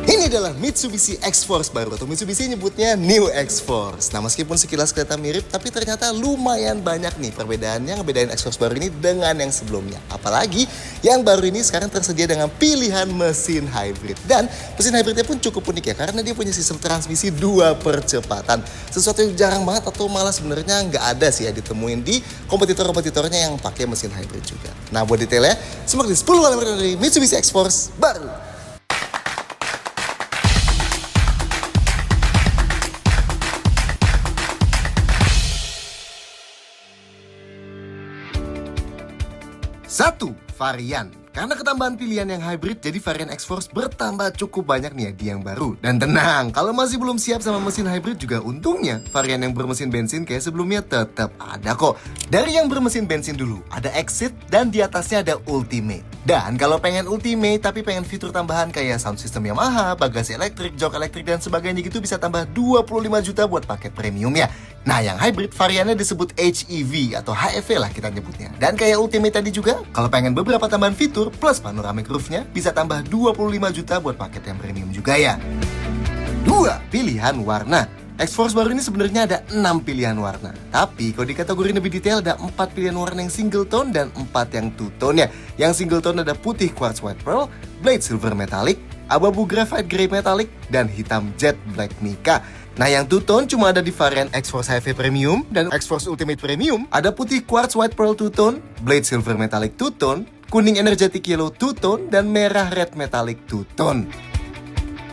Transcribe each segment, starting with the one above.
Ini adalah Mitsubishi X-Force baru, atau Mitsubishi nyebutnya New X-Force. Nah, meskipun sekilas kelihatan mirip, tapi ternyata lumayan banyak nih perbedaannya ngebedain X-Force baru ini dengan yang sebelumnya. Apalagi yang baru ini sekarang tersedia dengan pilihan mesin hybrid. Dan mesin hybridnya pun cukup unik ya, karena dia punya sistem transmisi 2 percepatan. Sesuatu yang jarang banget atau malah sebenarnya nggak ada sih ya ditemuin di kompetitor-kompetitornya yang pakai mesin hybrid juga. Nah, buat detailnya, simak di 10 hal menarik dari Mitsubishi X-Force baru. Satu, varian. Karena ketambahan pilihan yang hybrid, jadi varian X-Force bertambah cukup banyak nih ya di yang baru. Dan tenang, kalau masih belum siap sama mesin hybrid juga untungnya varian yang bermesin bensin kayak sebelumnya tetap ada kok. Dari yang bermesin bensin dulu, ada Exit dan di atasnya ada Ultimate. Dan kalau pengen Ultimate tapi pengen fitur tambahan kayak sound system Yamaha, bagasi elektrik, jok elektrik dan sebagainya gitu bisa tambah 25 juta buat paket premium ya. Nah, yang hybrid variannya disebut HEV atau HEV lah kita nyebutnya. Dan kayak Ultimate tadi juga, kalau pengen beberapa tambahan fitur plus panoramic roof-nya bisa tambah 25 juta buat paket yang premium juga ya. 2. Pilihan warna. X-Force baru ini sebenarnya ada 6 pilihan warna. Tapi kalau di kategori lebih detail ada 4 pilihan warna yang single tone dan 4 yang two tone ya. Yang single tone ada putih quartz white pearl, blade silver metallic, abu-abu graphite grey metallic, dan hitam jet black mica. Nah, yang two tone cuma ada di varian X-Force HEV Premium dan X-Force Ultimate Premium. Ada putih quartz white pearl two tone, blade silver metallic two tone, kuning energetic yellow two tone, dan merah red metallic two tone.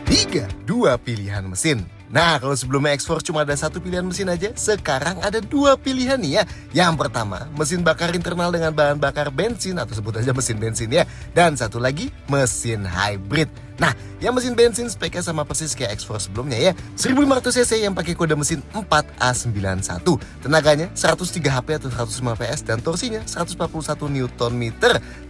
3. 2 pilihan mesin. Nah, kalau sebelumnya X-Force cuma ada 1 pilihan mesin aja, sekarang ada 2 pilihan nih ya. Yang pertama, mesin bakar internal dengan bahan bakar bensin atau sebut aja mesin bensin ya. Dan satu lagi, mesin hybrid. Nah, yang mesin bensin speknya sama persis kayak X-Force sebelumnya ya. 1500 cc yang pakai kode mesin 4A91. Tenaganya 103 HP atau 105 PS dan torsinya 141 Nm.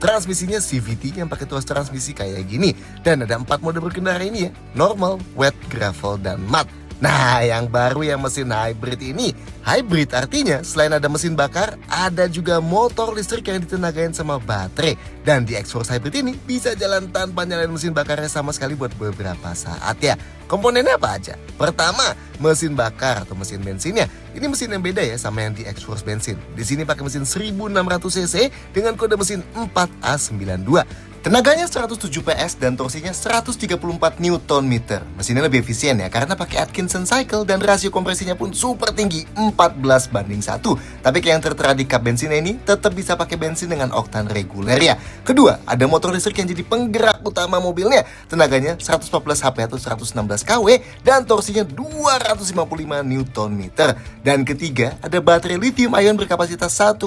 Transmisinya CVT yang pakai tuas transmisi kayak gini. Dan ada 4 mode berkendara ini ya. Normal, wet, gravel, dan matte. Nah, yang baru yang mesin hybrid ini. Hybrid artinya selain ada mesin bakar, ada juga motor listrik yang ditenagain sama baterai. Dan di X-Force hybrid ini bisa jalan tanpa nyalain mesin bakarnya sama sekali buat beberapa saat ya. Komponennya apa aja? Pertama, mesin bakar atau mesin bensinnya. Ini mesin yang beda ya sama yang di X-Force bensin. Di sini pakai mesin 1600 cc dengan kode mesin 4A92. Tenaganya 107 PS dan torsinya 134 Nm. Mesinnya lebih efisien ya karena pakai Atkinson cycle dan rasio kompresinya pun super tinggi 14:1. Tapi kayak yang tertera di kap bensinnya ini tetap bisa pakai bensin dengan oktan reguler ya. Kedua, ada motor listrik yang jadi penggerak utama mobilnya. Tenaganya 114 HP atau 116 kW dan torsinya 255 Nm. Dan ketiga, ada baterai lithium ion berkapasitas 1,1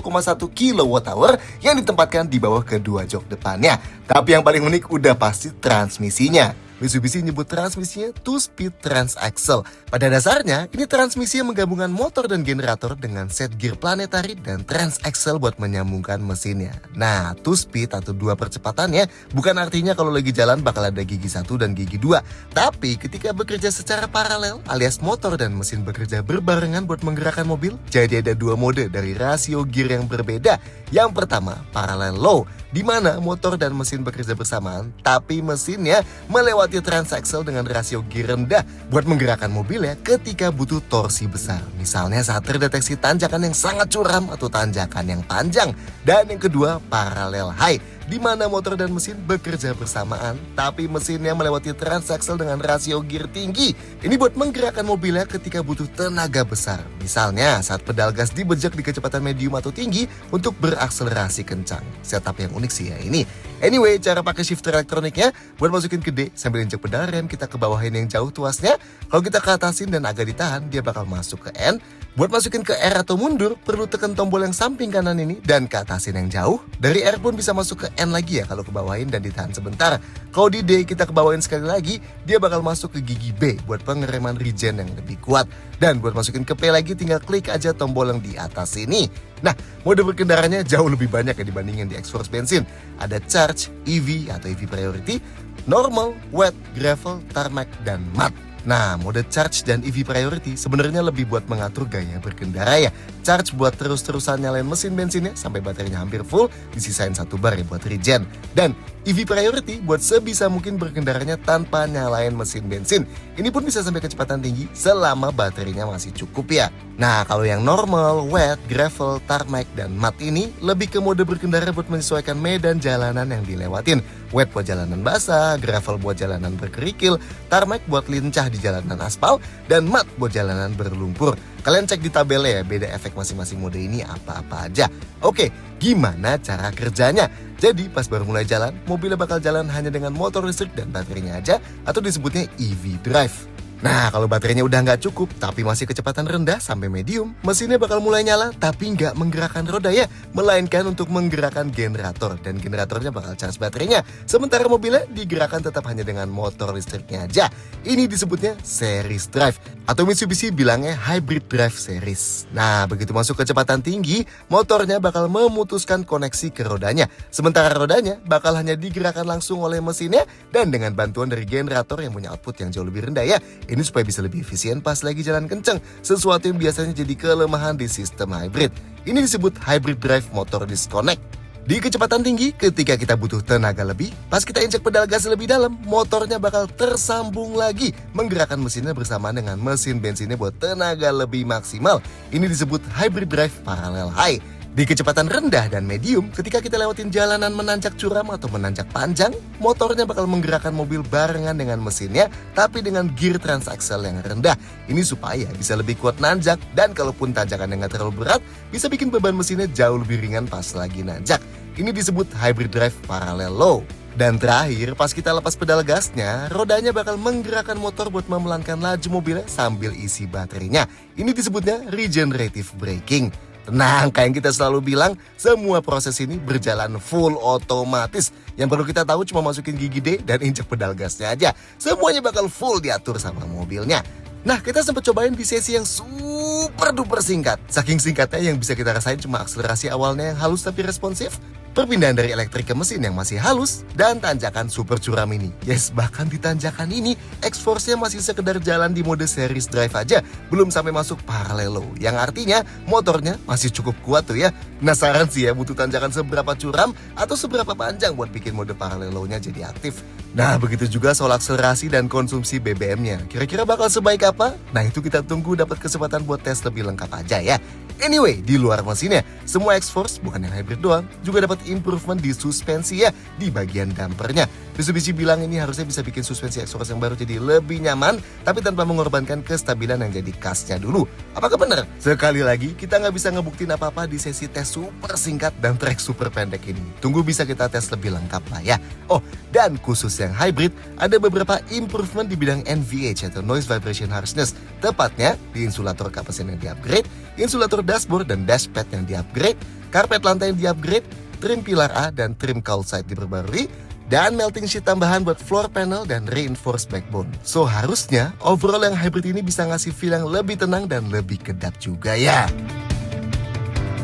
kWh yang ditempatkan di bawah kedua jok depannya. Tapi yang paling unik udah pasti transmisinya. Mitsubishi nyebut transmisinya two-speed transaxle. Pada dasarnya, ini transmisi yang menggabungkan motor dan generator dengan set gear planetary dan transaxle buat menyambungkan mesinnya. Nah, two-speed atau 2 percepatannya bukan artinya kalau lagi jalan bakal ada gigi 1 dan gigi 2. Tapi ketika bekerja secara paralel alias motor dan mesin bekerja berbarengan buat menggerakkan mobil, jadi ada 2 mode dari rasio gear yang berbeda. Yang pertama, parallel low, di mana motor dan mesin bekerja bersamaan, tapi mesinnya melewati transaxle dengan rasio gear rendah buat menggerakkan mobil ya ketika butuh torsi besar. Misalnya saat terdeteksi tanjakan yang sangat curam atau tanjakan yang panjang. Dan yang kedua, parallel high. di mana motor dan mesin bekerja bersamaan, tapi mesinnya melewati transaksel dengan rasio gear tinggi. Ini buat menggerakkan mobilnya ketika butuh tenaga besar. Misalnya saat pedal gas dibejek di kecepatan medium atau tinggi untuk berakselerasi kencang. Setup yang unik sih ya ini. Anyway, cara pakai shifter elektroniknya buat masukin ke D sambil injek pedal rem, kita ke bawahin yang jauh tuasnya. Kalau kita ke atasin dan agak ditahan, dia bakal masuk ke N. Buat masukin ke R atau mundur, perlu tekan tombol yang samping kanan ini dan ke atasin yang jauh. Dari R pun bisa masuk ke N lagi ya kalau ke bawahin dan ditahan sebentar. Kalau di D kita ke bawahin sekali lagi, dia bakal masuk ke gigi B buat pengereman regen yang lebih kuat. Dan buat masukin ke P lagi tinggal klik aja tombol yang di atas ini. Nah, mode berkendaranya jauh lebih banyak ya dibandingin di X-Force bensin. Ada Charge, EV atau EV Priority, Normal, Wet, Gravel, Tarmac, dan Matte. Nah, mode Charge dan EV Priority sebenarnya lebih buat mengatur gaya berkendara ya. Charge buat terus-terusan nyalain mesin bensinnya sampai baterainya hampir full, disisain 1 bar ya buat regen. Dan EV Priority buat sebisa mungkin berkendaranya tanpa nyalain mesin bensin. Ini pun bisa sampai kecepatan tinggi selama baterainya masih cukup ya. Nah, kalau yang Normal, Wet, Gravel, Tarmac, dan Matte ini lebih ke mode berkendara buat menyesuaikan medan jalanan yang dilewatin. Wet buat jalanan basah, Gravel buat jalanan berkerikil, Tarmac buat lincah di jalanan aspal, dan Matte buat jalanan berlumpur. Kalian cek di tabelnya ya, beda efek masing-masing mode ini apa-apa aja. Oke, gimana cara kerjanya? Jadi pas baru mulai jalan, mobilnya bakal jalan hanya dengan motor listrik dan baterainya aja, atau disebutnya EV drive. Nah, kalau baterainya udah nggak cukup, tapi masih kecepatan rendah sampai medium, mesinnya bakal mulai nyala, tapi nggak menggerakkan roda ya, melainkan untuk menggerakkan generator, dan generatornya bakal charge baterainya. Sementara mobilnya digerakkan tetap hanya dengan motor listriknya aja. Ini disebutnya series drive, atau Mitsubishi bilangnya hybrid drive series. Nah, begitu masuk kecepatan tinggi, motornya bakal memutuskan koneksi ke rodanya. Sementara rodanya bakal hanya digerakkan langsung oleh mesinnya, dan dengan bantuan dari generator yang punya output yang jauh lebih rendah ya. Ini supaya bisa lebih efisien pas lagi jalan kenceng, sesuatu yang biasanya jadi kelemahan di sistem hybrid. Ini disebut hybrid drive motor disconnect. Di kecepatan tinggi, ketika kita butuh tenaga lebih, pas kita injek pedal gas lebih dalam, motornya bakal tersambung lagi, menggerakkan mesinnya bersamaan dengan mesin bensinnya buat tenaga lebih maksimal. Ini disebut hybrid drive parallel high. Di kecepatan rendah dan medium, ketika kita lewatin jalanan menanjak curam atau menanjak panjang, motornya bakal menggerakkan mobil barengan dengan mesinnya, tapi dengan gear transaksel yang rendah. Ini supaya bisa lebih kuat nanjak, dan kalaupun tanjakan yang gak terlalu berat, bisa bikin beban mesinnya jauh lebih ringan pas lagi nanjak. Ini disebut hybrid drive parallel low. Dan terakhir, pas kita lepas pedal gasnya, rodanya bakal menggerakkan motor buat memelankan laju mobilnya sambil isi baterainya. Ini disebutnya regenerative braking. Tenang, kayak yang kita selalu bilang, semua proses ini berjalan full otomatis. Yang perlu kita tahu cuma masukin gigi D dan injek pedal gasnya aja. Semuanya bakal full diatur sama mobilnya. Nah, kita sempat cobain di sesi yang super duper singkat. Saking singkatnya yang bisa kita rasain cuma akselerasi awalnya yang halus tapi responsif, perpindahan dari elektrik ke mesin yang masih halus, dan tanjakan super curam ini. Yes, bahkan di tanjakan ini, X-Force-nya masih sekedar jalan di mode series drive aja, belum sampai masuk parallel low. Yang artinya, motornya masih cukup kuat tuh ya. Penasaran sih ya, butuh tanjakan seberapa curam atau seberapa panjang buat bikin mode parallel low-nya jadi aktif. Nah, begitu juga soal akselerasi dan konsumsi BBM-nya. Kira-kira bakal sebaik apa? Nah, itu kita tunggu dapat kesempatan buat tes lebih lengkap aja ya. Anyway, di luar mesinnya, semua X-Force, bukan yang hybrid doang, juga dapat improvement di suspensi ya, di bagian dampernya. Mitsubishi bilang ini harusnya bisa bikin suspensi X-Force yang baru jadi lebih nyaman, tapi tanpa mengorbankan kestabilan yang jadi khasnya dulu. Apakah benar? Sekali lagi, kita nggak bisa ngebuktiin apa-apa di sesi tes super singkat dan track super pendek ini. Tunggu bisa kita tes lebih lengkap lah ya. Oh, dan khusus yang hybrid, ada beberapa improvement di bidang NVH atau Noise Vibration Harshness. Tepatnya, di insulator kapasen yang di-upgrade, insulator dashboard dan dashpad yang di-upgrade, karpet lantai yang di-upgrade, trim pilar A dan trim cowl side diperbarui, dan melting sheet tambahan buat floor panel dan reinforced backbone. So harusnya overall yang hybrid ini bisa ngasih feel yang lebih tenang dan lebih kedap juga ya.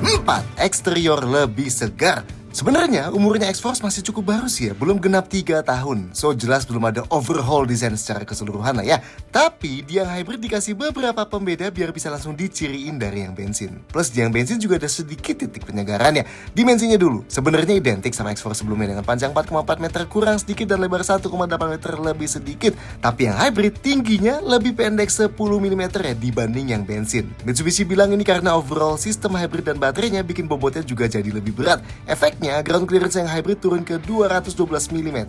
4. Eksterior lebih segar. Sebenarnya umurnya X-Force masih cukup baru sih ya, belum genap 3 tahun. So jelas belum ada overhaul desain secara keseluruhan lah ya. Tapi di yang hybrid dikasih beberapa pembeda biar bisa langsung diciriin dari yang bensin. Plus di yang bensin juga ada sedikit titik penyegarannya. Dimensinya dulu, sebenarnya identik sama X-Force sebelumnya dengan panjang 4,4 meter kurang sedikit dan lebar 1,8 meter lebih sedikit. Tapi yang hybrid tingginya lebih pendek 10 mm ya dibanding yang bensin. Mitsubishi bilang ini karena overall sistem hybrid dan baterainya bikin bobotnya juga jadi lebih berat. Efeknya efeknya ground clearance yang hybrid turun ke 212 mm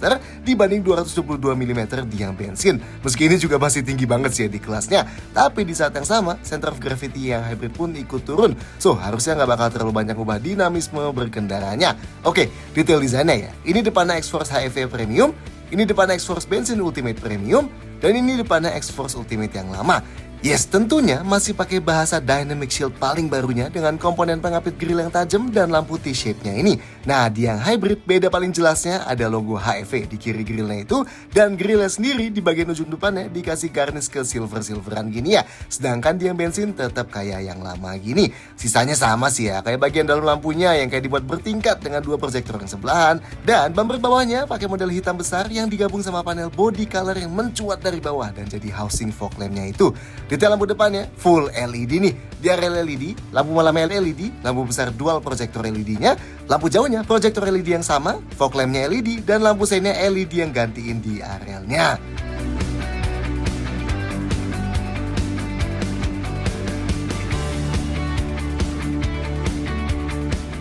dibanding 222 mm di yang bensin. Meski ini juga masih tinggi banget sih di kelasnya, tapi di saat yang sama center of gravity yang hybrid pun ikut turun. So harusnya nggak bakal terlalu banyak ubah dinamisme berkendaranya. Oke, detail desainnya ya. Ini depannya X-Force HEV Premium, ini depannya X-Force bensin Ultimate Premium, dan ini depannya X-Force Ultimate yang lama. Yes, tentunya masih pakai bahasa Dynamic Shield paling barunya dengan komponen pengapit grill yang tajam dan lampu T-shape-nya ini. Nah, di yang hybrid beda paling jelasnya ada logo HEV di kiri grillnya itu, dan grillnya sendiri di bagian ujung depannya dikasih garnish ke silver-silveran gini ya. Sedangkan di yang bensin tetap kayak yang lama gini. Sisanya sama sih ya, kayak bagian dalam lampunya yang kayak dibuat bertingkat dengan dua proyektor yang sebelahan, dan bumper bawahnya pakai model hitam besar yang digabung sama panel body color yang mencuat dari bawah dan jadi housing fog lamp-nya itu. Detail lampu depannya full LED nih, di area LED, lampu malamnya LED, lampu besar dual proyektor LED-nya, lampu jauhnya proyektor LED yang sama, fog lamp-nya LED, dan lampu seinnya LED yang gantiin di arealnya.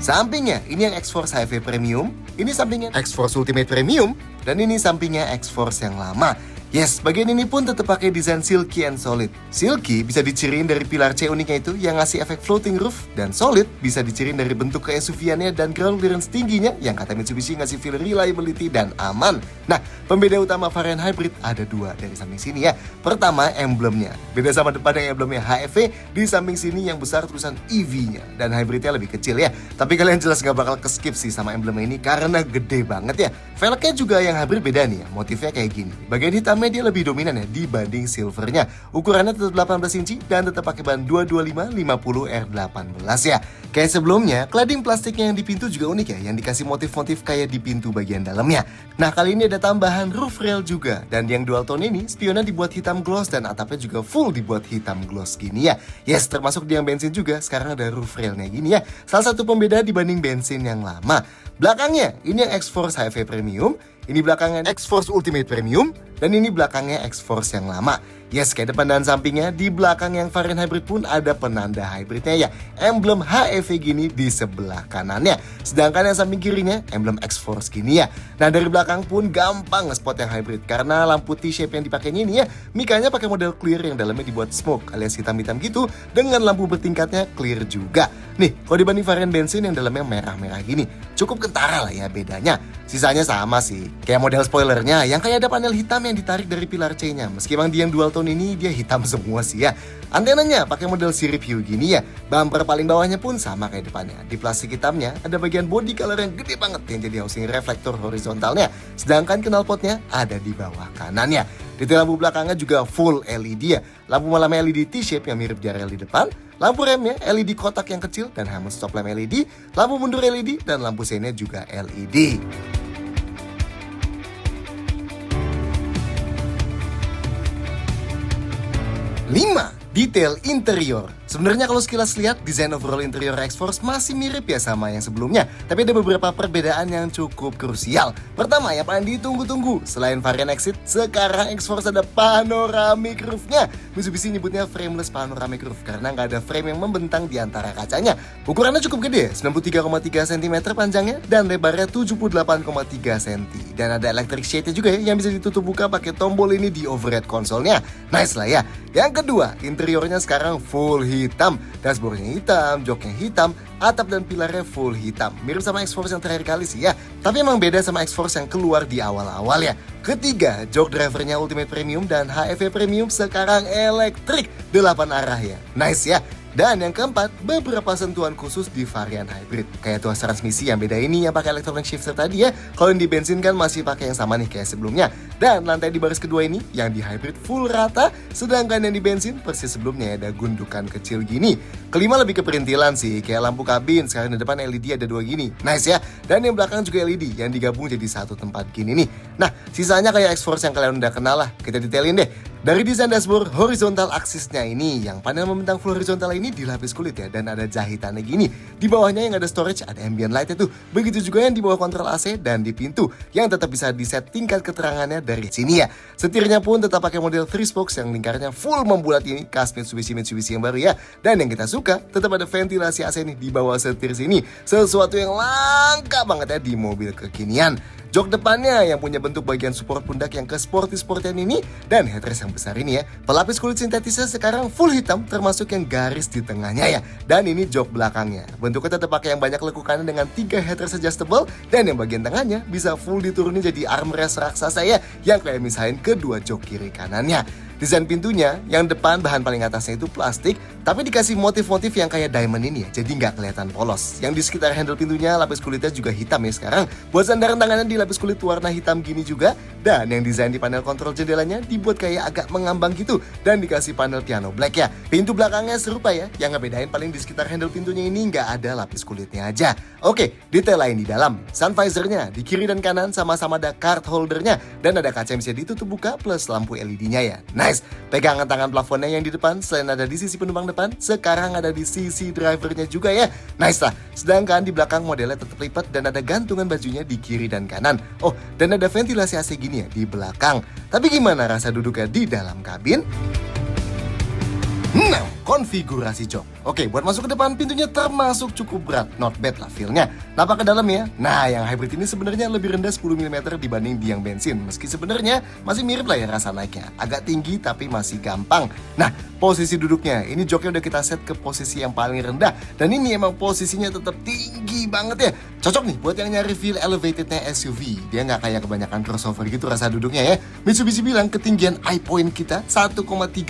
Sampingnya, ini yang X-Force HEV Premium, ini sampingnya X-Force Ultimate Premium, dan ini sampingnya X-Force yang lama. Yes, bagian ini pun tetap pakai desain silky and solid. Silky bisa diciriin dari pilar C uniknya itu yang ngasih efek floating roof, dan solid bisa diciriin dari bentuk ke SUV-annya dan ground clearance tingginya yang kata Mitsubishi ngasih feel reliability dan aman. Nah, pembeda utama varian hybrid ada dua dari samping sini ya. Pertama, emblemnya. Beda sama depan yang emblemnya HEV, di samping sini yang besar tulisan EV-nya, dan hybridnya lebih kecil ya. Tapi kalian jelas nggak bakal keskip sih sama emblemnya ini karena gede banget ya. Velgnya juga yang hybrid beda nih ya, motifnya kayak gini. Bagian hitam dia lebih dominan ya dibanding silvernya. Ukurannya tetap 18 inci dan tetap pakai ban 225 50 R18 ya. Kayak sebelumnya, cladding plastiknya yang di pintu juga unik ya, yang dikasih motif-motif kayak di pintu bagian dalamnya. Nah, kali ini ada tambahan roof rail juga, dan yang dual tone ini spionnya dibuat hitam gloss dan atapnya juga full dibuat hitam gloss gini ya. Yes, termasuk di yang bensin juga sekarang ada roof railnya gini ya. Salah satu pembeda dibanding bensin yang lama. Belakangnya, ini yang X-Force HEV Premium, ini belakangnya X-Force Ultimate Premium, dan ini belakangnya X-Force yang lama. Yes, kayak depan dan sampingnya, di belakang yang varian hybrid pun ada penanda hybridnya ya. Emblem HEV gini di sebelah kanannya. Sedangkan yang samping kirinya, emblem X-Force gini ya. Nah, dari belakang pun gampang nge-spot yang hybrid. Karena lampu T-shape yang dipakainya ini ya, mikanya pakai model clear yang dalamnya dibuat smoke alias hitam-hitam gitu, dengan lampu bertingkatnya clear juga. Nih, kalau dibanding varian bensin yang dalamnya merah-merah gini, cukup kentara lah ya bedanya. Sisanya sama sih, kayak model spoilernya yang kayak ada panel hitam yang ditarik dari pilar C-nya. Meski emang di yang dual tone ini dia hitam semua sih ya. Antenanya pakai model sirip hiu gini ya. Bumper paling bawahnya pun sama kayak depannya. Di plastik hitamnya ada bagian body color yang gede banget yang jadi housing reflektor horizontalnya. Sedangkan knalpotnya ada di bawah kanannya. Detail lampu belakangnya juga full LED ya. Lampu malam LED T-shape yang mirip di area di depan. Lampu remnya LED kotak yang kecil dan helmet stop lamp LED. Lampu mundur LED dan lampu seinnya juga LED. 5. Detail interior. Sebenarnya kalau sekilas lihat, desain overall interior X-Force masih mirip ya sama yang sebelumnya. Tapi ada beberapa perbedaan yang cukup krusial. Pertama, yang paling ditunggu-tunggu. Selain varian Exit, sekarang X-Force ada panoramic roof-nya. Mitsubishi nyebutnya frameless panoramic roof karena nggak ada frame yang membentang di antara kacanya. Ukurannya cukup gede, 93,3 cm panjangnya dan lebarnya 78,3 cm. Dan ada electric shade-nya juga ya, yang bisa ditutup buka pakai tombol ini di overhead konsolnya. Nice lah ya. Yang kedua, interiornya sekarang full hitam. Dashboardnya hitam, joknya hitam, atap dan pilarnya full hitam. Mirip sama X-Force yang terakhir kali sih ya. Tapi emang beda sama X-Force yang keluar di awal-awal ya. Ketiga, jok drivernya Ultimate Premium dan HEV Premium sekarang elektrik 8 arah ya. Nice ya. Dan yang keempat, beberapa sentuhan khusus di varian hybrid. Kayak tuas transmisi yang beda ini yang pakai electronic shifter tadi ya. Kalau yang di bensin kan masih pakai yang sama nih kayak sebelumnya. Dan lantai di baris kedua ini yang di hybrid full rata, sedangkan yang di bensin persis sebelumnya ada gundukan kecil gini. Kelima lebih ke perintilan sih, kayak lampu kabin sekarang di depan LED ada 2 gini. Nice ya. Dan yang belakang juga LED yang digabung jadi satu tempat gini nih. Nah, sisanya kayak X-Force yang kalian udah kenal lah. Kita detailin deh. Dari desain dashboard horizontal aksisnya ini, yang panel membentang full horizontal ini dilapis kulit ya, dan ada jahitannya gini. Di bawahnya yang ada storage, ada ambient light itu. Begitu juga yang di bawah kontrol AC dan di pintu, yang tetap bisa diset tingkat keterangannya dari sini ya. Setirnya pun tetap pakai model 3 spokes yang lingkarnya full membulat ini, khas Mitsubishi yang baru ya. Dan yang kita suka, tetap ada ventilasi AC nih di bawah setir sini. Sesuatu yang langka banget ya di mobil kekinian. Jok depannya yang punya bentuk bagian support pundak yang ke sportian ini, dan headrest yang besar ini ya. Pelapis kulit sintetisnya sekarang full hitam termasuk yang garis di tengahnya ya. Dan ini jok belakangnya. Bentuknya tetap pakai yang banyak lekukannya dengan 3 headrest adjustable, dan yang bagian tengahnya bisa full diturunin jadi armrest raksasa ya, yang kayak misahin kedua jok kiri kanannya. Desain pintunya, yang depan bahan paling atasnya itu plastik, tapi dikasih motif-motif yang kayak diamond ini ya, jadi nggak kelihatan polos. Yang di sekitar handle pintunya, lapis kulitnya juga hitam ya sekarang. Buat sandaran tangannya dilapis kulit warna hitam gini juga. Dan yang desain di panel kontrol jendelanya dibuat kayak agak mengambang gitu, dan dikasih panel piano black ya. Pintu belakangnya serupa ya, yang ngebedain paling di sekitar handle pintunya ini nggak ada lapis kulitnya aja. Oke, detail lain di dalam. Sun visornya di kiri dan kanan sama-sama ada card holdernya, dan ada kaca yang bisa ditutup buka plus lampu LED-nya ya. Nice. Pegangan tangan plafonnya yang di depan, selain ada di sisi penumpang depan, sekarang ada di sisi drivernya juga ya. Nice lah. Sedangkan di belakang modelnya tetap lipat dan ada gantungan bajunya di kiri dan kanan. Oh, dan ada ventilasi AC gini ya di belakang. Tapi gimana rasa duduknya di dalam kabin? Nah, konfigurasi jok. Oke, buat masuk ke depan pintunya termasuk cukup berat, not bad lah feel-nya. Napak ke dalam ya. Nah, yang hybrid ini sebenarnya lebih rendah 10 mm dibanding di yang bensin. Meski sebenarnya masih mirip lah ya rasa naiknya. Agak tinggi tapi masih gampang. Nah, posisi duduknya, ini joknya udah kita set ke posisi yang paling rendah. Dan ini emang posisinya tetap tinggi banget ya. Cocok nih buat yang nyari feel elevatednya SUV. Dia nggak kayak kebanyakan crossover gitu rasa duduknya ya. Mitsubishi bilang ketinggian eye point kita 1,3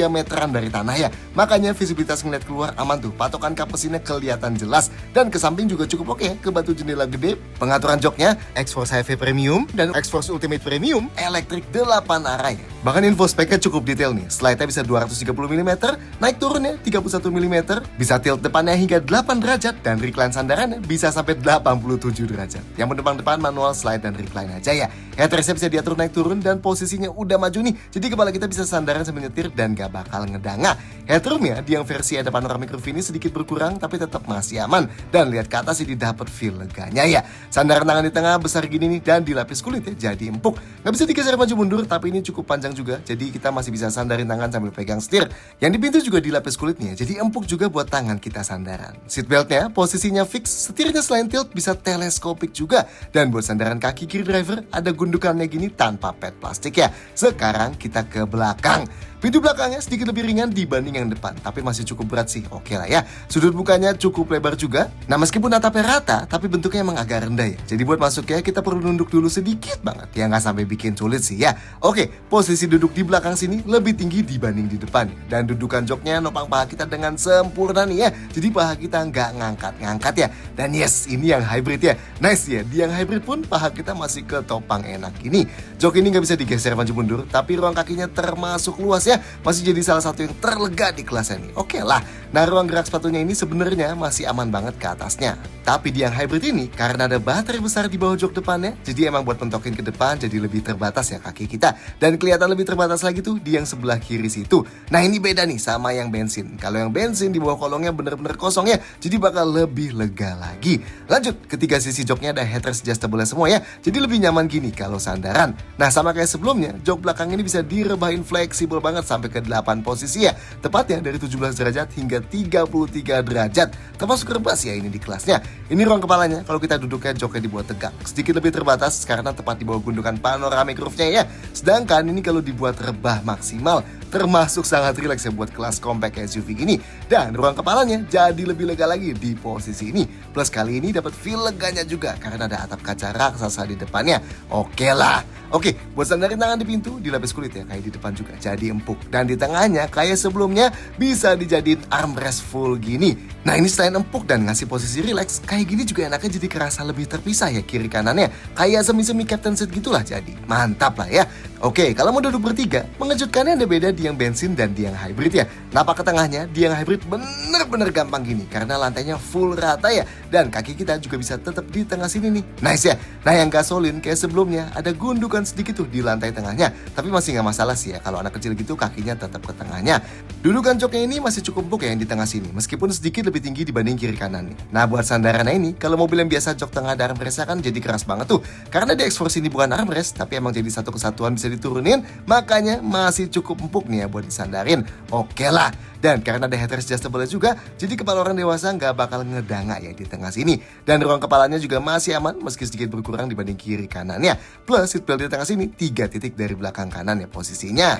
meteran dari tanah ya. Makanya visibilitas ngeliat keluar aman tuh. Patokan kap mesinnya kelihatan jelas. Dan ke samping juga cukup oke ya, ke batu jendela gede. Pengaturan joknya X-Force HV Premium dan X-Force Ultimate Premium elektrik 8 arah ya. Bahkan info speknya cukup detail nih. Slide-nya bisa 230 mm, naik turunnya 31 mm, bisa tilt depannya hingga 8 derajat, dan recline sandarannya bisa sampai 87 derajat. Yang penumpang depan manual slide dan recline aja ya. Headrestnya bisa diatur naik turun dan posisinya udah maju nih. Jadi kepala kita bisa sandaran sambil nyetir dan gak bakal ngedanga. Headroomnya di yang versi ada panoramic roof ini sedikit berkurang tapi tetap masih aman. Dan lihat ke atas ini dapat feel leganya ya. Sandaran tangan di tengah besar gini nih dan dilapis kulit ya, jadi empuk. Gak bisa digeser maju mundur tapi ini cukup panjang juga. Jadi kita masih bisa sandarin tangan sambil pegang setir. Yang di pintu juga dilapis kulitnya, jadi empuk juga buat tangan kita sandaran. Seatbeltnya posisinya fix, setirnya selain tilt bisa teleskopik juga. Dan buat sandaran kaki kiri driver ada gundukannya gini tanpa pad plastik ya. Sekarang kita ke belakang. Pintu belakangnya sedikit lebih ringan dibanding yang depan, tapi masih cukup berat sih, oke lah ya. Sudut bukanya cukup lebar juga. Nah, meskipun atapnya rata, tapi bentuknya emang agak rendah ya. Jadi buat masuknya kita perlu nunduk dulu sedikit banget, ya nggak sampai bikin sulit sih ya. Oke, posisi duduk di belakang sini lebih tinggi dibanding di depan. Dan dudukan joknya nopang paha kita dengan sempurna nih ya. Jadi paha kita nggak ngangkat-ngangkat ya. Dan yes, ini yang hybrid ya. Nice ya, di yang hybrid pun paha kita masih ketopang enak ini. Jok ini nggak bisa digeser maju mundur, tapi ruang kakinya termasuk luas ya, masih jadi salah satu yang terlega di kelasnya nih. Oke lah. Nah, ruang gerak sepatunya ini sebenarnya masih aman banget ke atasnya. Tapi di yang hybrid ini karena ada baterai besar di bawah jok depannya, jadi emang buat mentokin ke depan jadi lebih terbatas ya kaki kita. Dan kelihatan lebih terbatas lagi tuh di yang sebelah kiri situ. Nah, ini beda nih sama yang bensin. Kalau yang bensin di bawah kolongnya bener-bener kosong ya, jadi bakal lebih lega lagi. Lanjut, ketiga sisi joknya ada headrest adjustable semua ya, jadi lebih nyaman gini kalau sandaran. Nah, sama kayak sebelumnya, jok belakang ini bisa direbahin fleksibel banget sampai ke 8 posisi ya. Tepatnya dari 17 derajat hingga 33 derajat. Termasuk rebas ya ini di kelasnya. Ini ruang kepalanya, kalau kita duduknya joknya dibuat tegak. Sedikit lebih terbatas karena tepat di bawah gundukan panoramic roof-nya ya. Sedangkan ini kalau dibuat rebah maksimal, termasuk sangat rileks ya buat kelas compact SUV gini. Dan ruang kepalanya jadi lebih lega lagi di posisi ini. Plus kali ini dapat feel leganya juga karena ada atap kaca raksasa di depannya. Oke lah. Oke, buat sandarin tangan di pintu dilapis kulit ya kayak di depan juga, jadi empuk. Dan di tengahnya kayak sebelumnya bisa dijadiin armrest full gini. Nah, ini selain empuk dan ngasih posisi rileks, kayak gini juga enaknya jadi kerasa lebih terpisah ya kiri kanannya. Kayak semi-semi captain seat gitulah jadi. Mantap lah ya. Oke, kalau mau duduk bertiga, mengejutkannya ada beda di yang bensin dan di yang hybrid ya. Napak ke tengahnya, di yang hybrid bener-bener gampang gini karena lantainya full rata ya. dan kaki kita juga bisa tetap di tengah sini nih. Nice ya. Nah yang gasolin kayak sebelumnya ada gundukan sedikit tuh di lantai tengahnya, tapi masih nggak masalah sih ya kalau anak kecil gitu kakinya tetap ke tengahnya. Dudukan joknya ini masih cukup empuk ya yang di tengah sini, meskipun sedikit lebih tinggi dibanding kiri kanan nih. Nah buat sandarannya ini, kalau mobil yang biasa jok tengah ada armrestnya kan jadi keras banget tuh. Karena di X-Force ini bukan armrest, tapi emang jadi satu kesatuan bisa diturunin, makanya masih cukup empuk nih ya buat disandarin. Oke lah. Dan karena ada headrest adjustable juga, jadi kepala orang dewasa nggak bakal ngedanga ya di tengah sini. Dan ruang kepalanya juga masih aman meski sedikit berkurang dibanding kiri kanannya. Plus seatbelt di tengah sini 3 titik dari belakang kanan ya posisinya.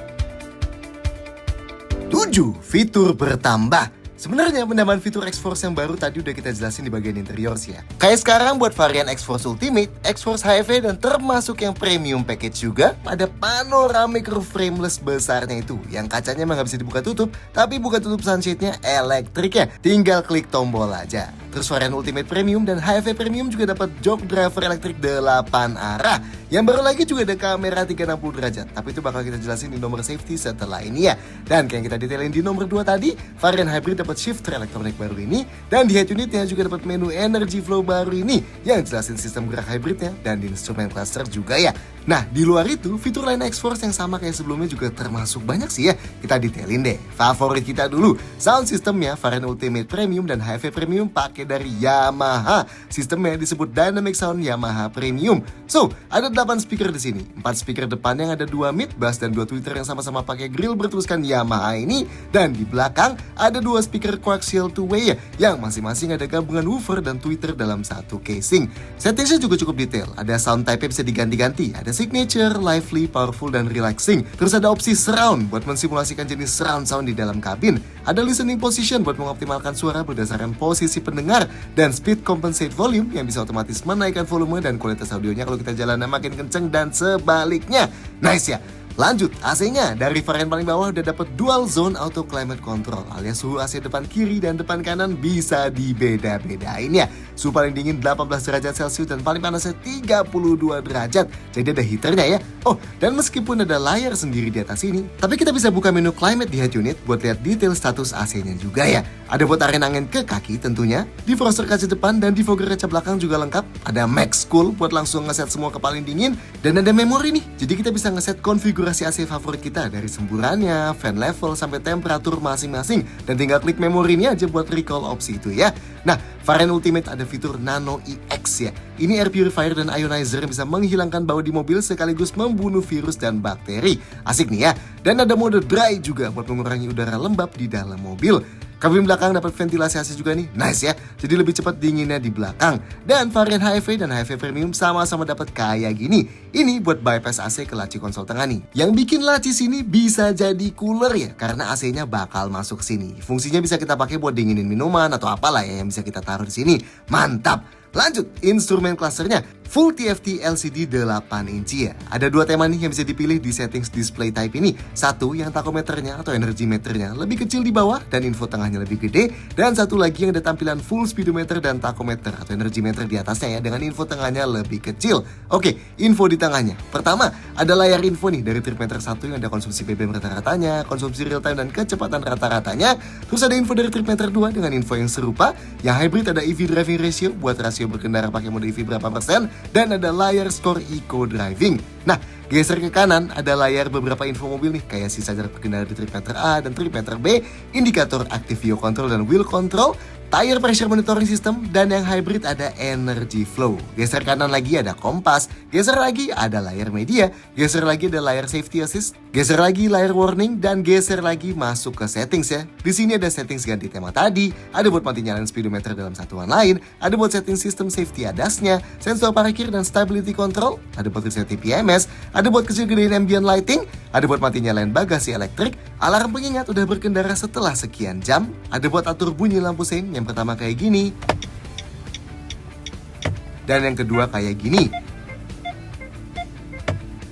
7. Fitur bertambah. Sebenarnya penambahan fitur X-Force yang baru tadi udah kita jelasin di bagian interior sih ya. Kayak sekarang buat varian X-Force Ultimate, X-Force HEV dan termasuk yang premium package juga, ada panoramic roof frameless besarnya itu. Yang kacanya emang gak bisa dibuka tutup, tapi buka tutup sunshade-nya elektrik ya. Tinggal klik tombol aja. Terus varian Ultimate Premium dan HEV Premium juga dapat jog driver elektrik 8 arah. Yang baru lagi juga ada kamera 360 derajat, tapi itu bakal kita jelasin di nomor safety setelah ini ya. Dan kayak yang kita detailin di nomor 2 tadi, varian hybrid dapat shifter elektronik baru ini, dan di head unitnya juga dapat menu energy flow baru ini yang jelasin sistem gerak hybridnya dan di instrumen cluster juga ya. Nah di luar itu, fitur lain X-Force yang sama kayak sebelumnya juga termasuk banyak sih ya. Kita detailin deh. Favorit kita dulu, sound systemnya varian Ultimate Premium dan HEV Premium pakai dari Yamaha. Sistemnya disebut Dynamic Sound Yamaha Premium. So, ada 8 speaker di sini. 4 speaker depan yang ada 2 mid bass dan 2 tweeter yang sama-sama pakai grill bertuliskan Yamaha ini. Dan di belakang ada 2 speaker coaxial two-way ya, yang masing-masing ada gabungan woofer dan tweeter dalam satu casing. Settingsnya juga cukup detail. Ada sound type-nya bisa diganti-ganti. Ada signature, lively, powerful, dan relaxing. Terus ada opsi surround buat mensimulasikan jenis surround sound di dalam kabin. Ada listening position buat mengoptimalkan suara berdasarkan posisi pendengar. Dan speed compensate volume yang bisa otomatis menaikkan volume dan kualitas audionya kalau kita jalannya makin kenceng dan sebaliknya. Nice ya. Lanjut, AC-nya dari varian paling bawah udah dapat dual zone auto climate control, alias suhu AC depan kiri dan depan kanan bisa dibeda-bedain ya. Suhu paling dingin 18 derajat Celcius dan paling panasnya 32 derajat. Jadi ada heaternya ya. Oh, dan meskipun ada layar sendiri di atas ini, tapi kita bisa buka menu climate di head unit buat lihat detail status AC-nya juga ya. Ada buat aren angin ke kaki tentunya, defroster kaca depan dan defogger kaca belakang juga lengkap. Ada max cool buat langsung ngeset semua ke paling dingin, dan ada memori nih. Jadi kita bisa ngeset konfigurasi AC favorit kita dari semburannya, fan level sampai temperatur masing-masing, dan tinggal klik memori ini aja buat recall opsi itu ya. Nah, varian Ultimate ada fitur Nano EX ya. Ini air purifier dan ionizer yang bisa menghilangkan bau di mobil sekaligus membunuh virus dan bakteri. Asik nih ya. Dan ada mode dry juga buat mengurangi udara lembab di dalam mobil. Kabin belakang dapat ventilasi AC juga nih, nice ya. Jadi lebih cepat dinginnya di belakang. Dan varian HEV dan HEV Premium sama-sama dapat kayak gini. Ini buat bypass AC ke laci konsol tengah nih. Yang bikin laci sini bisa jadi cooler ya, karena AC-nya bakal masuk sini. Fungsinya bisa kita pakai buat dinginin minuman atau apalah ya yang bisa kita taruh di sini. Mantap. Lanjut, instrumen clusternya full TFT LCD 8 inci ya. Ada 2 tema nih yang bisa dipilih di settings display type ini. Satu yang tachometernya atau energy meternya lebih kecil di bawah dan info tengahnya lebih gede. Dan satu lagi yang ada tampilan full speedometer dan tachometer atau energy meter di atasnya ya, dengan info tengahnya lebih kecil. Oke, info di tengahnya. Pertama, ada layar info nih dari trip meter 1 yang ada konsumsi BBM rata-ratanya, konsumsi real time dan kecepatan rata-ratanya. Terus ada info dari trip meter 2 dengan info yang serupa. Yang hybrid ada EV driving ratio buat rasio berkendara pakai mode EV berapa persen, dan ada layar skor eco driving. Nah, geser ke kanan ada layar beberapa info mobil nih, kayak sisa jarak berkendara di trip meter A dan trip meter B, indikator active view control dan wheel control, tire pressure monitoring system, dan yang hybrid ada energy flow. Geser kanan lagi ada kompas, geser lagi ada layar media, geser lagi ada layar safety assist, geser lagi layar warning, dan geser lagi masuk ke settings ya. Di sini ada settings ganti tema tadi, ada buat mati nyalain speedometer dalam satuan lain, ada buat setting sistem safety ADAS-nya, sensor parkir dan stability control, ada buat reset TPMS, ada buat kecil gedein ambient lighting, ada buat mati nyalain bagasi elektrik, alarm pengingat udah berkendara setelah sekian jam, ada buat atur bunyi lampu sein. Yang pertama kayak gini, dan yang kedua kayak gini.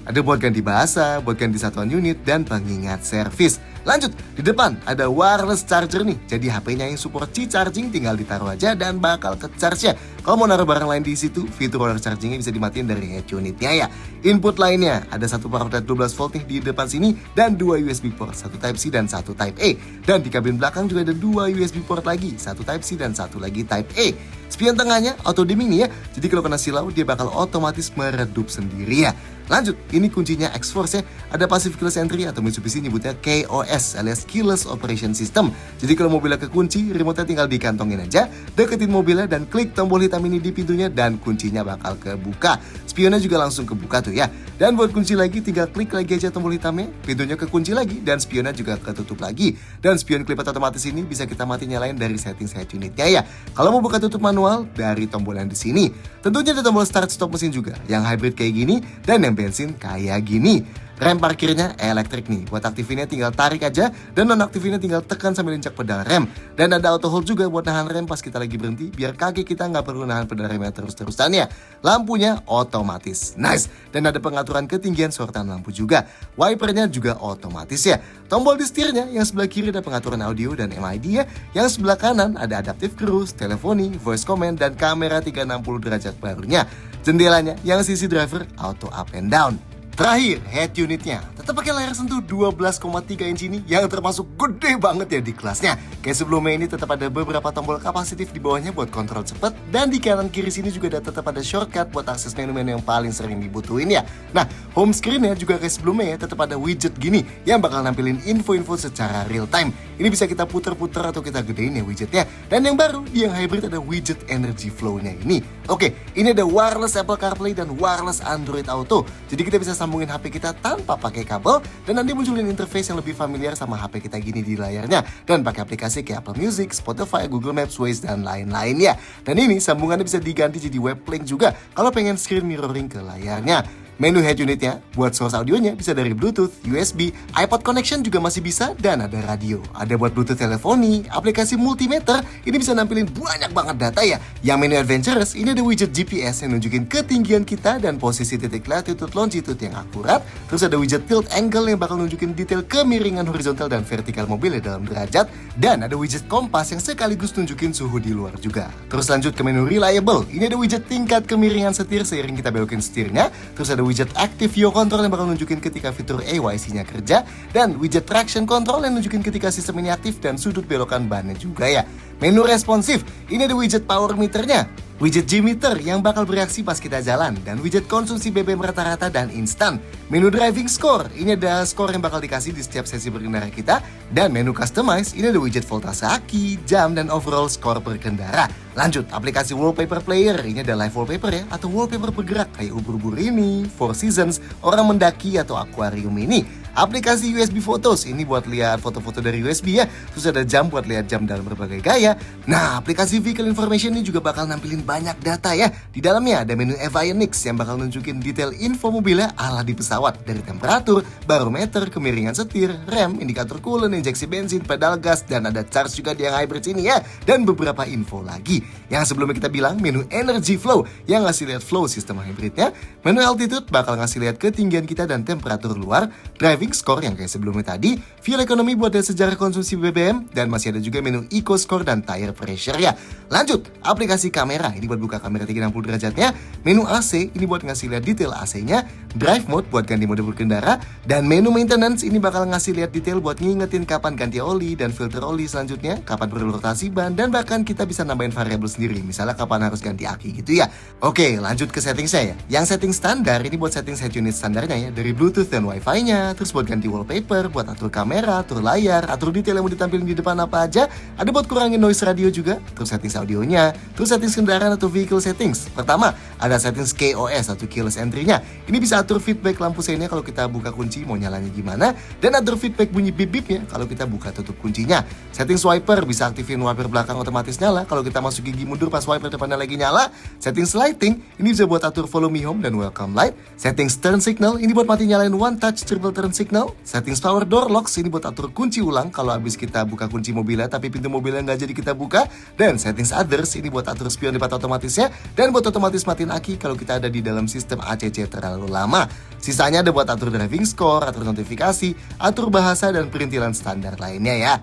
Ada buat ganti bahasa, buat ganti satuan unit, dan pengingat servis. Lanjut, di depan ada wireless charger nih. Jadi HP-nya yang support C-charging tinggal ditaruh aja dan bakal ke-charge ya. Kalau mau naruh barang lain di situ, fitur water chargingnya bisa dimatiin dari head unitnya ya. Input lainnya, ada satu power outlet 12 volt nih di depan sini, dan 2 USB port, satu Type-C dan satu Type-A. Dan di kabin belakang juga ada 2 USB port lagi, satu Type-C dan satu lagi Type-A. Spion tengahnya auto dimming nih ya, jadi kalau kena silau dia bakal otomatis meredup sendiri ya. Lanjut, ini kuncinya X-Force ya. Ada Passive Keyless Entry atau Mitsubishi nyebutnya KOS alias Keyless Operation System. Jadi kalau mobilnya kekunci, remote-nya tinggal dikantongin aja, deketin mobilnya dan klik tombol hitam ini di pintunya dan kuncinya bakal kebuka. Spionnya juga langsung kebuka tuh ya. Dan buat kunci lagi tinggal klik lagi aja tombol hitamnya, pintunya kekunci lagi dan spionnya juga ketutup lagi. Dan spion klipet otomatis ini bisa kita mati nyalain dari setting head unitnya ya. Kalau mau buka tutup manual dari tombol yang di sini. Tentunya ada tombol start stop mesin juga, yang hybrid kayak gini dan yang bensin kayak gini. Rem parkirnya elektrik nih, buat aktifinnya tinggal tarik aja, dan non-aktifinnya tinggal tekan sambil injak pedal rem. Dan ada auto hold juga buat nahan rem pas kita lagi berhenti, biar kaki kita nggak perlu nahan pedal remnya terus-terusan ya. Lampunya otomatis, nice. Dan ada pengaturan ketinggian sorotan lampu juga. Wipernya juga otomatis ya. Tombol di setirnya, yang sebelah kiri ada pengaturan audio dan MID ya. Yang sebelah kanan ada adaptive cruise, teleponi, voice command, dan kamera 360 derajat barunya. Jendelanya yang sisi driver auto up and down. Terakhir, head unitnya tetap pakai layar sentuh 12,3 inci ini yang termasuk gede banget ya di kelasnya. Kayak sebelumnya ini tetap ada beberapa tombol kapasitif di bawahnya buat kontrol cepat, dan di kanan kiri sini juga tetap ada shortcut buat akses menu-menu yang paling sering dibutuhin ya. Nah, home screen-nya juga kayak sebelumnya ya, tetap ada widget gini yang bakal nampilin info-info secara real time. Ini bisa kita puter-puter atau kita gedein ya widgetnya. Dan yang baru, di yang hybrid ada widget energy flow-nya ini. Oke, ini ada wireless Apple CarPlay dan wireless Android Auto. Jadi kita bisa sambungin HP kita tanpa pakai kabel, dan nanti munculin interface yang lebih familiar sama HP kita gini di layarnya, dan pakai aplikasi kayak Apple Music, Spotify, Google Maps, Waze, dan lain-lain ya. Dan ini sambungannya bisa diganti jadi web link juga kalau pengen screen mirroring ke layarnya. Menu head unitnya, buat source audionya bisa dari Bluetooth, USB, iPod connection juga masih bisa, dan ada radio. Ada buat Bluetooth teleponi, aplikasi multimeter, ini bisa nampilin banyak banget data ya. Yang menu adventurous, ini ada widget GPS yang nunjukin ketinggian kita dan posisi titik latitude longitude yang akurat. Terus ada widget tilt angle yang bakal nunjukin detail kemiringan horizontal dan vertikal mobilnya dalam derajat. Dan ada widget kompas yang sekaligus nunjukin suhu di luar juga. Terus lanjut ke menu reliable, ini ada widget tingkat kemiringan setir seiring kita belokin setirnya. Terus ada widget Active Yaw Control yang bakal nunjukin ketika fitur AYC-nya kerja, dan widget Traction Control yang nunjukin ketika sistem ini aktif dan sudut belokan bannya juga ya. Menu responsif, ini ada widget Power Meter-nya, widget G-Meter yang bakal bereaksi pas kita jalan, dan widget konsumsi BBM rata-rata dan instan. Menu Driving Score, ini ada skor yang bakal dikasih di setiap sesi berkendara kita. Dan menu Customize, ini ada widget voltase aki, jam, dan overall skor berkendara. Lanjut, aplikasi Wallpaper Player, ini ada live wallpaper ya, atau wallpaper bergerak kayak ubur-ubur ini, Four Seasons, orang mendaki, atau akuarium ini. Aplikasi USB Photos, ini buat lihat foto-foto dari USB ya. Terus ada jam buat lihat jam dalam berbagai gaya. Nah, aplikasi Vehicle Information ini juga bakal nampilin banyak data ya. Di dalamnya ada menu Avionics yang bakal nunjukin detail info mobilnya ala di pesawat, dari temperatur, barometer, kemiringan setir, rem, indikator coolant, injeksi bensin, pedal gas, dan ada charge juga di yang hybrid ini ya. Dan beberapa info lagi. Yang sebelumnya kita bilang menu Energy Flow yang ngasih lihat flow sistem hybridnya. Menu Altitude bakal ngasih lihat ketinggian kita dan temperatur luar. Driving Score yang kayak sebelumnya tadi, Fuel Economy buat lihat sejarah konsumsi BBM, dan masih ada juga menu Eco Score dan Tire Pressure ya. Lanjut, aplikasi kamera, ini buat buka kamera 360 derajatnya. Menu AC, ini buat ngasih lihat detail AC-nya. Drive Mode buat ganti mode berkendara, dan menu Maintenance ini bakal ngasih lihat detail buat ngingetin kapan ganti oli dan filter oli selanjutnya, kapan perlu rotasi ban, dan bahkan kita bisa nambahin variabel sendiri, misalnya kapan harus ganti aki gitu ya. Oke, lanjut ke setting saya. Yang setting standar ini buat setting head unit standarnya ya, dari Bluetooth dan Wi-Fi-nya, terus buat ganti wallpaper, buat atur kamera, atur layar, atur detail yang mau ditampilin di depan apa aja. Ada buat kurangin noise radio juga, terus settings audionya, terus settings kendaraan atau vehicle settings. Pertama, ada settings KOS atau keyless entry-nya. Ini bisa atur feedback lampu seinnya kalau kita buka kunci mau nyalanya gimana, dan atur feedback bunyi bip-bipnya kalau kita buka tutup kuncinya. Settings wiper bisa aktifin wiper belakang otomatis nyala kalau kita masuk gigi mundur pas wiper depannya lagi nyala. Settings lighting ini bisa buat atur follow me home dan welcome light. Settings turn signal ini buat mati nyalain one touch triple turn signal. Settings power door locks ini buat atur kunci ulang kalau habis kita buka kunci mobilnya tapi pintu mobilnya nggak jadi kita buka. Dan settings others ini buat atur spion lipat otomatisnya, dan buat otomatis matiin aki kalau kita ada di dalam sistem ACC terlalu lama. Sisanya ada buat atur driving score, atur notifikasi, atur bahasa, dan perintilan standar lainnya ya.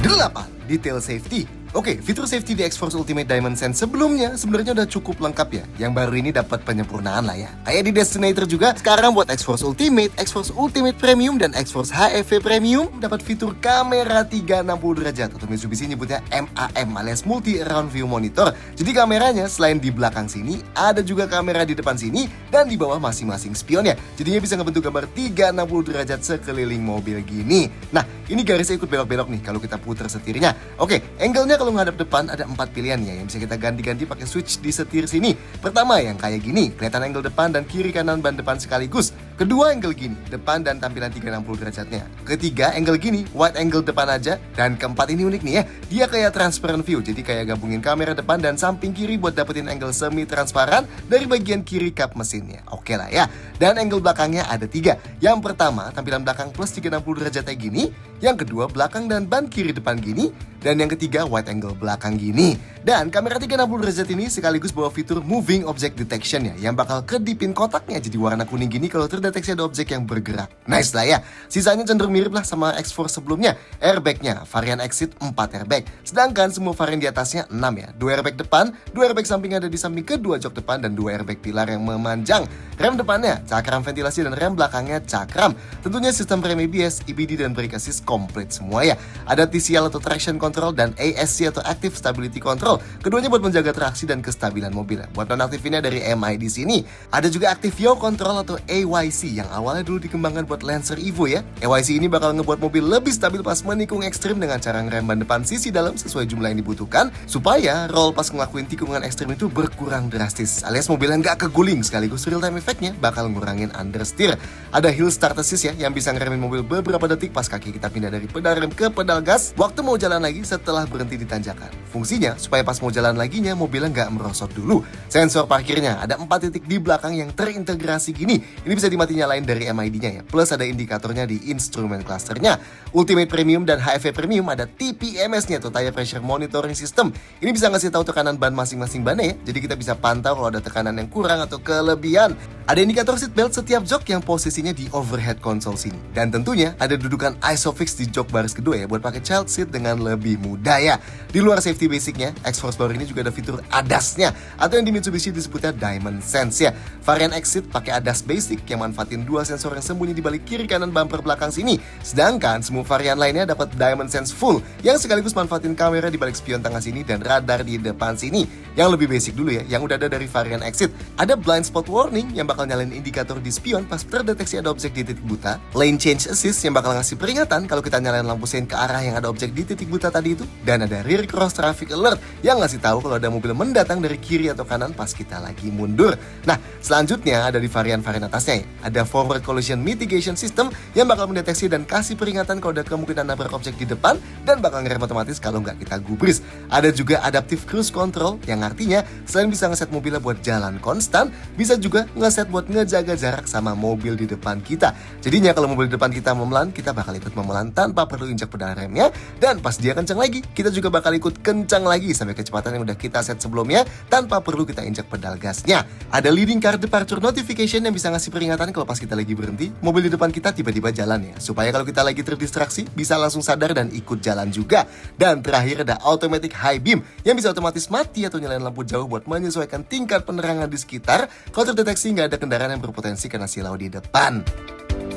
8. Detail safety. Oke, fitur safety di X-Force Ultimate Diamond Sense sebelumnya sebenarnya udah cukup lengkap ya. Yang baru ini dapat penyempurnaan lah ya. Kayak di Destinator juga, sekarang buat X-Force Ultimate, X-Force Ultimate Premium, dan X-Force HEV Premium dapat fitur kamera 360 derajat atau Mitsubishi nyebutnya MAM alias Multi Around View Monitor. Jadi kameranya selain di belakang sini, ada juga kamera di depan sini dan di bawah masing-masing spionnya. Jadinya bisa ngebentuk gambar 360 derajat sekeliling mobil gini. Nah, ini garisnya ikut belok-belok nih kalau kita putar setirnya. Oke, angle-nya kalau menghadap depan ada 4 pilihan ya yang bisa kita ganti-ganti pakai switch di setir sini. Pertama yang kayak gini, kelihatan angle depan dan kiri kanan ban depan sekaligus. Kedua angle gini, depan dan tampilan 360 derajatnya. Ketiga angle gini, wide angle depan aja. Dan keempat ini unik nih ya, dia kayak transparent view, jadi kayak gabungin kamera depan dan samping kiri buat dapetin angle semi transparan dari bagian kiri kap mesinnya. Oke lah ya. Dan angle belakangnya ada 3. Yang pertama, tampilan belakang plus 360 derajatnya gini. Yang kedua, belakang dan ban kiri depan gini. Dan yang ketiga, wide angle belakang gini. Dan kamera 360 derajat ini sekaligus bawa fitur moving object detection ya, yang bakal kedipin kotaknya jadi warna kuning gini kalau terdeteksi ada objek yang bergerak. Nice lah ya. Sisanya cenderung mirip lah sama X-Force sebelumnya. Airbagnya, varian Exit 4 airbag. Sedangkan semua varian di atasnya 6 ya. 2 airbag depan, 2 airbag samping ada di samping kedua jok depan, dan 2 airbag pilar yang memanjang. Rem depannya, cakram ventilasi, dan rem belakangnya cakram. Tentunya sistem rem ABS, EBD, dan brake assist komplit semua ya. Ada TCL atau traction control dan ASC atau active stability control. Keduanya buat menjaga traksi dan kestabilan mobil. Buat non-aktifnya dari MI di sini. Ada juga active yaw control atau AYC yang awalnya dulu dikembangkan buat Lancer Evo ya. AYC ini bakal ngebuat mobil lebih stabil pas menikung ekstrim dengan cara ngerem ban depan sisi dalam sesuai jumlah yang dibutuhkan supaya roll pas ngelakuin tikungan ekstrim itu berkurang drastis. Alias mobilnya nggak keguling, sekaligus real time efeknya bakal ngurangin understeer. Ada hill start assist ya yang bisa ngeremin mobil beberapa detik pas kaki kita pindah dari pedal rem ke pedal gas waktu mau jalan lagi setelah berhenti di tanjakan. Fungsinya supaya pas mau jalan laginya mobilnya nggak merosot dulu. Sensor parkirnya ada 4 titik di belakang yang terintegrasi gini. Ini bisa dimati nyalain dari MID-nya ya. Plus ada indikatornya di instrumen clusternya. Ultimate Premium dan HEV Premium ada TPMS-nya atau Tire Pressure Monitoring System. Ini bisa ngasih tahu tekanan ban masing-masing bannya ya. Jadi kita bisa pantau kalau ada tekanan yang kurang atau kelebihan. Ada indikator seat belt setiap jok yang posisinya di overhead console sini. Dan tentunya ada dudukan ISOFIX di jok baris kedua ya buat pakai child seat dengan lebih mudah ya. Di luar safety basicnya, X-Force baru ini juga ada fitur ADAS-nya atau yang di Mitsubishi disebutnya Diamond Sense ya. Varian Exit pakai ADAS basic yang manfaatin 2 sensor yang sembunyi di balik kiri kanan bumper belakang sini. Sedangkan semua varian lainnya dapat Diamond Sense full yang sekaligus manfaatin kamera di balik spion tengah sini dan radar di depan sini. Yang lebih basic dulu ya, yang udah ada dari varian Exit. Ada blind spot warning yang bakal nyalain indikator di spion pas terdeteksi ada objek di titik buta. Lane change assist yang bakal ngasih peringatan kalau kita nyalain lampu sein ke arah yang ada objek di titik buta tadi itu. Dan ada rear cross traffic alert yang ngasih tahu kalau ada mobil mendatang dari kiri atau kanan pas kita lagi mundur. Nah, selanjutnya ada di varian-varian atasnya ya. Ada forward collision mitigation system yang bakal mendeteksi dan kasih peringatan kalau ada kemungkinan nabrak objek di depan dan bakal ngerem otomatis kalau nggak kita gubris. Ada juga adaptive cruise control yang artinya selain bisa ngeset mobilnya buat jalan konstan, bisa juga ngeset buat ngejaga jarak sama mobil di depan kita. Jadinya kalau mobil di depan kita memelan, kita bakal ikut memelan tanpa perlu injak pedal remnya. Dan pas dia kencang lagi, kita juga bakal ikut kencang lagi sampai kecepatan yang udah kita set sebelumnya tanpa perlu kita injak pedal gasnya. Ada leading car departure notification yang bisa ngasih peringatan kalau pas kita lagi berhenti, mobil di depan kita tiba-tiba jalan ya. Supaya kalau kita lagi terdistraksi, bisa langsung sadar dan ikut jalan juga. Dan terakhir ada automatic high beam yang bisa otomatis mati atau nyalain lampu jauh buat menyesuaikan tingkat penerangan di sekitar kalau terdeteksi nggak ada kendaraan yang berpotensi kena silau di depan.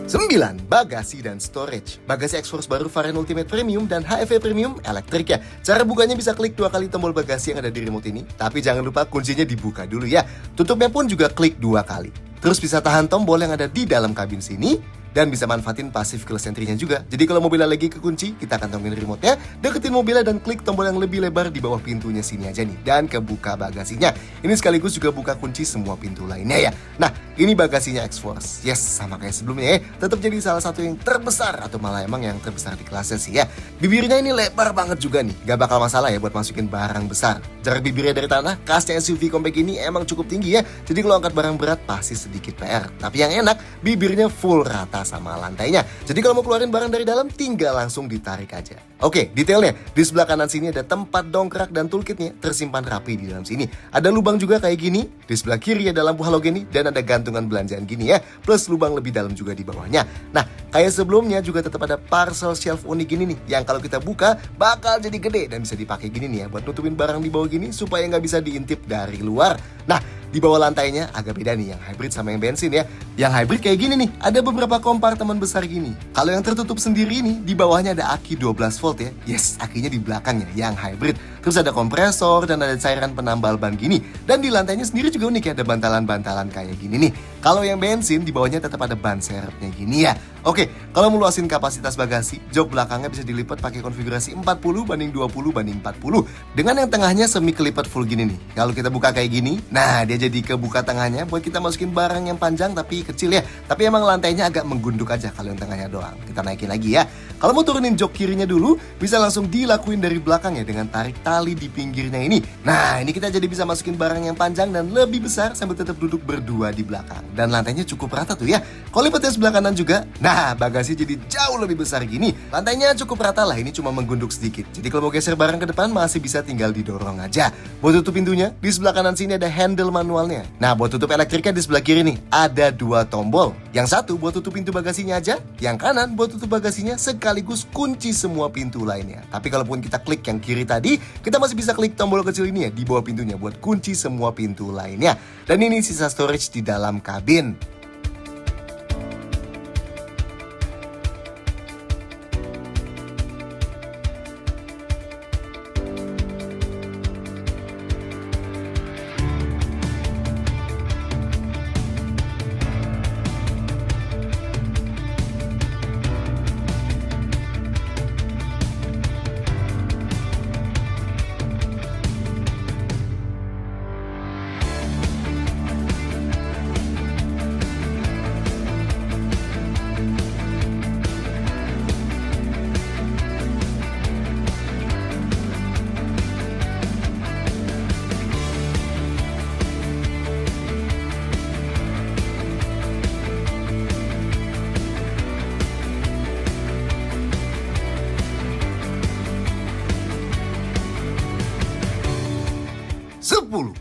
9. Bagasi dan storage. Bagasi X-Force baru varian Ultimate Premium dan HEV Premium elektrik ya. Cara bukanya bisa klik 2 kali tombol bagasi yang ada di remote ini. Tapi jangan lupa kuncinya dibuka dulu ya. Tutupnya pun juga klik 2 kali. Terus bisa tahan tombol yang ada di dalam kabin sini. Dan bisa manfaatin passive keyless entry-nya juga. Jadi kalau mobilnya lagi kekunci, kita kantongin remote-nya, deketin mobilnya dan klik tombol yang lebih lebar di bawah pintunya sini aja nih. Dan kebuka bagasinya. Ini sekaligus juga buka kunci semua pintu lainnya ya. Nah, ini bagasinya X-Force. Yes, sama kayak sebelumnya ya. Tetap jadi salah satu yang terbesar atau malah emang yang terbesar di kelasnya sih ya. Bibirnya ini lebar banget juga nih. Gak bakal masalah ya buat masukin barang besar. Jarak bibirnya dari tanah, kasnya SUV compact ini emang cukup tinggi ya. Jadi kalau angkat barang berat pasti sedikit PR. Tapi yang enak, bibirnya full rata sama lantainya. Jadi kalau mau keluarin barang dari dalam tinggal langsung ditarik aja. Oke, detailnya di sebelah kanan sini ada tempat dongkrak dan toolkitnya tersimpan rapi di dalam sini. Ada lubang juga kayak gini. Di sebelah kiri ada lampu halogen dan ada gantungan belanjaan gini ya. Plus lubang lebih dalam juga di bawahnya. Nah, kayak sebelumnya juga tetap ada parcel shelf unik gini nih, yang kalau kita buka bakal jadi gede dan bisa dipakai gini nih ya buat nutupin barang di bawah gini supaya nggak bisa diintip dari luar. Nah, di bawah lantainya agak beda nih yang hybrid sama yang bensin ya. Yang hybrid kayak gini nih, ada beberapa kompartemen besar gini. Kalau yang tertutup sendiri nih, di bawahnya ada aki 12 volt ya. Yes, akinya di belakangnya yang hybrid. Terus ada kompresor dan ada cairan penambal ban gini. Dan di lantainya sendiri juga unik ya, ada bantalan-bantalan kayak gini nih. Kalau yang bensin di bawahnya tetap ada ban serepnya gini ya. Oke, kalau mau luasin kapasitas bagasi, jok belakangnya bisa dilipat pakai konfigurasi 40 banding 20 banding 40. Dengan yang tengahnya semi kelipat full gini nih. Kalau kita buka kayak gini, nah dia jadi kebuka tengahnya buat kita masukin barang yang panjang tapi kecil ya. Tapi emang lantainya agak menggunduk aja kalau yang tengahnya doang. Kita naikin lagi ya. Kalau mau turunin jok kirinya dulu, bisa langsung dilakuin dari belakang ya dengan tarik tali di pinggirnya ini. Nah, ini kita jadi bisa masukin barang yang panjang dan lebih besar sambil tetap duduk berdua di belakang. Dan lantainya cukup rata tuh ya. Kalau lipatnya sebelah kanan juga, nah bagasi jadi jauh lebih besar gini. Lantainya cukup rata lah, ini cuma menggunduk sedikit. Jadi kalau mau geser barang ke depan masih bisa tinggal didorong aja. Buat tutup pintunya, di sebelah kanan sini ada handle manualnya. Nah, buat tutup elektriknya di sebelah kiri nih, ada 2 tombol. Yang satu buat tutup pintu bagasinya aja, yang kanan buat tutup bagasinya sekaligus kunci semua pintu lainnya. Tapi kalaupun kita klik yang kiri tadi, kita masih bisa klik tombol kecil ini ya di bawah pintunya buat kunci semua pintu lainnya. Dan ini sisa storage di dalam kabin.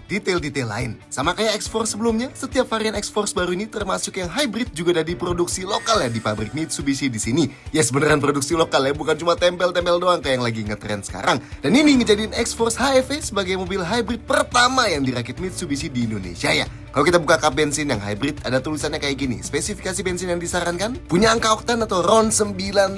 Detail-detail lain. Sama kayak X-Force sebelumnya, setiap varian X-Force baru ini termasuk yang hybrid juga ada diproduksi lokal ya di pabrik Mitsubishi di sini. Yes, beneran produksi lokal ya, bukan cuma tempel-tempel doang kayak yang lagi ngetrend sekarang. Dan ini ngejadiin X-Force HEV sebagai mobil hybrid pertama yang dirakit Mitsubishi di Indonesia ya. Kalau kita buka kap bensin yang hybrid, ada tulisannya kayak gini. Spesifikasi bensin yang disarankan punya angka oktan atau RON 95.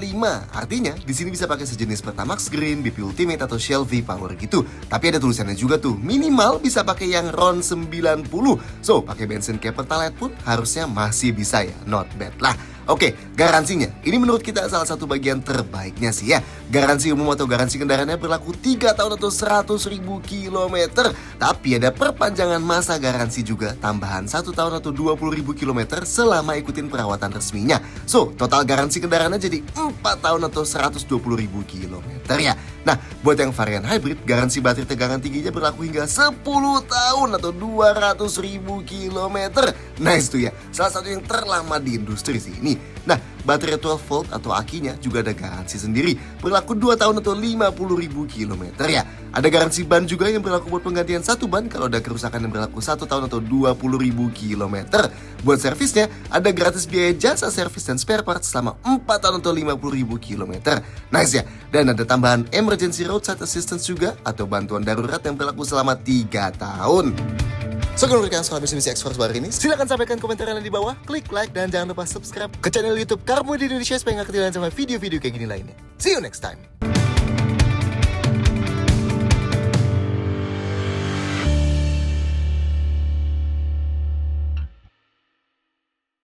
Artinya di sini bisa pakai sejenis Pertamax Green, BP Ultimate atau Shell V-Power gitu. Tapi ada tulisannya juga tuh, minimal bisa pakai yang RON 90. So, pakai bensin kayak Pertalite pun harusnya masih bisa ya. Not bad lah. Oke, garansinya. Ini menurut kita salah satu bagian terbaiknya sih ya. Garansi umum atau garansi kendaraannya berlaku 3 tahun atau 100.000 kilometer. Tapi ada perpanjangan masa garansi juga, tambahan 1 tahun atau 20.000 kilometer selama ikutin perawatan resminya. So, total garansi kendaraannya jadi 4 tahun atau 120.000 kilometer ya. Nah, buat yang varian hybrid, garansi baterai tegangan tingginya berlaku hingga 10 tahun atau 200.000 kilometer. Nice tuh ya, salah satu yang terlama di industri sih ini. Nah, baterai 12 volt atau akinya juga ada garansi sendiri, berlaku 2 tahun atau 50.000 kilometer ya. Ada garansi ban juga yang berlaku buat penggantian satu ban kalau ada kerusakan yang berlaku 1 tahun atau 20.000 kilometer. Buat servisnya, ada gratis biaya jasa servis dan spare part selama 4 tahun atau 50.000 kilometer. Nice ya, dan ada tambahan emergency roadside assistance juga atau bantuan darurat yang berlaku selama 3 tahun. So, kalau kalian suka Mitsubishi X-Force baru ini, silahkan sampaikan komentarnya di bawah, klik like, dan jangan lupa subscribe ke channel YouTube Car Mode Indonesia supaya nggak ketinggalan sama video-video kayak gini lainnya. See you next time!